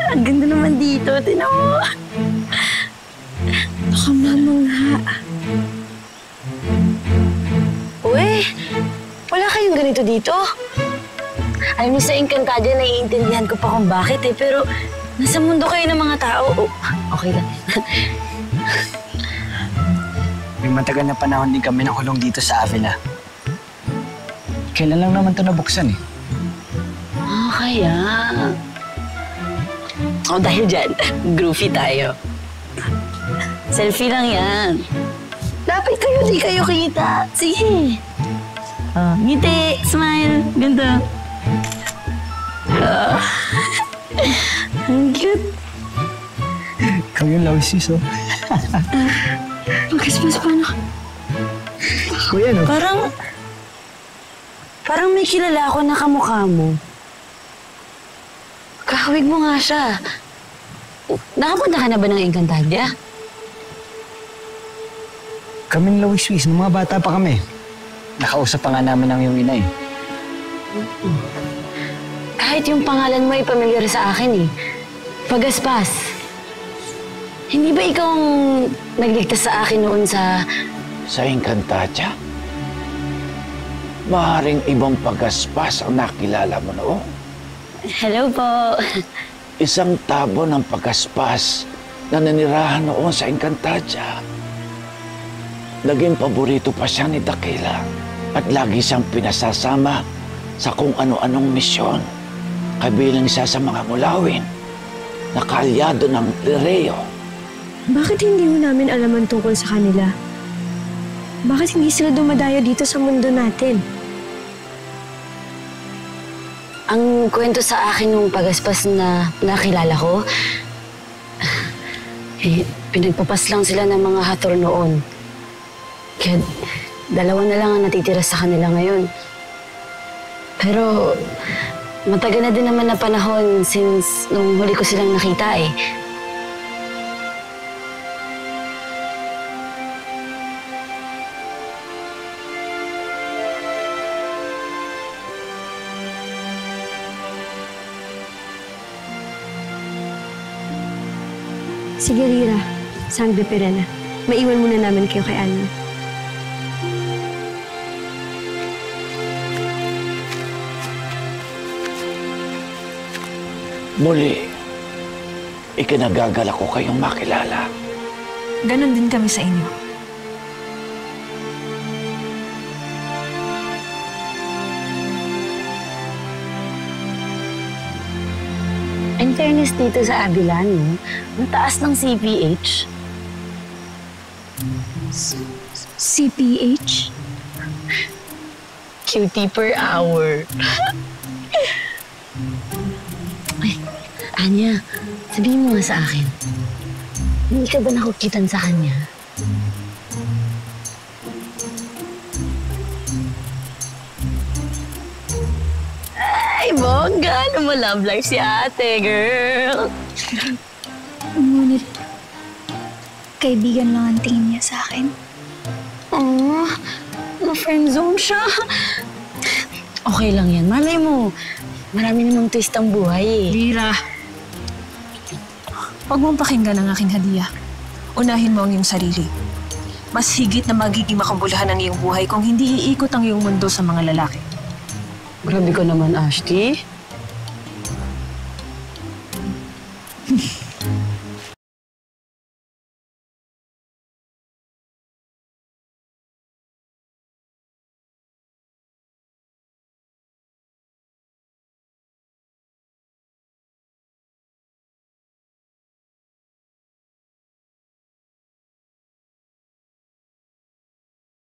Ang ganda naman dito. Tingnan mo. Nakamamangha. Uy, wala kayong ganito dito? Alam niyo, sa Encantadia, naiintindihan ko pa kung bakit eh. Pero nasa mundo kayo ng mga tao. Oh, okay lang. May matagal na panahon din kami nakulong dito sa Avila. Kailan lang naman ito nabuksan eh. Ah, kaya. Oh, dahil dyan, groovy tayo. Selfie lang yan. Dapat kayo, di kayo kita. Sige. Ngiti, smile, ganda. Ang cute. Ikaw yung Lausis, oh. Magkaspas paano? Kuya, no? Parang may kilala ako na kamukha mo. Kahawig mo nga siya. Nakapunta ka na ba ng Encantadia? Kaming Lausis, nung mga bata pa kami. Nakausap pa nga namin ang iyong ina eh. Kahit yung pangalan mo ay pamilyar sa akin eh. Pagaspas. Hindi ba ikaw ang nagligtas sa akin noon sa... Sa Encantadia? Maaaring ibang Pagaspas ang nakilala mo noon. Hello po. Isang tabo ng Pagaspas na nanirahan noon sa Encantadia. Naging paborito pa siya ni Dakila at lagi siyang pinasasama sa kung ano-anong misyon. Kabilang siya sa mga mulawin na kaalyado ng Lireo. Bakit hindi mo namin alam ang tungkol sa kanila? Bakit hindi sila dumadayo dito sa mundo natin? Ang kwento sa akin nung Pagaspas na nakilala ko, pinagpapas lang sila ng mga hathor noon. Kaya dalawa na lang ang natitira sa kanila ngayon. Pero matagal na din naman na panahon since nung huli ko silang nakita eh. Sige, Rira. Sangre Perena. Maiwan muna namin kayo kay Alma. Muli, ikinagagalak ko kayong makilala. Ganon din kami sa inyo. In fairness dito sa Avila, no? Ang taas ng CPH. CPH? Cutie per hour. Ay, Anya, sabihin mo nga sa akin. Hindi ka ba nakukitan sa kanya? Ay, bongga! Ano mo love life si ate, girl? Ngunit, kaibigan lang ang tingin niya sa akin. Oh, na-friendzone siya. Okay lang yan. Malay mo, marami namang twist ang buhay eh. Lira, huwag mong pakinggan ang aking hadiah. Unahin mo ang iyong sarili. Mas higit na magiging makabuluhan ang iyong buhay kung hindi iikot ang iyong mundo sa mga lalaki. Grabe ka naman, Ashti.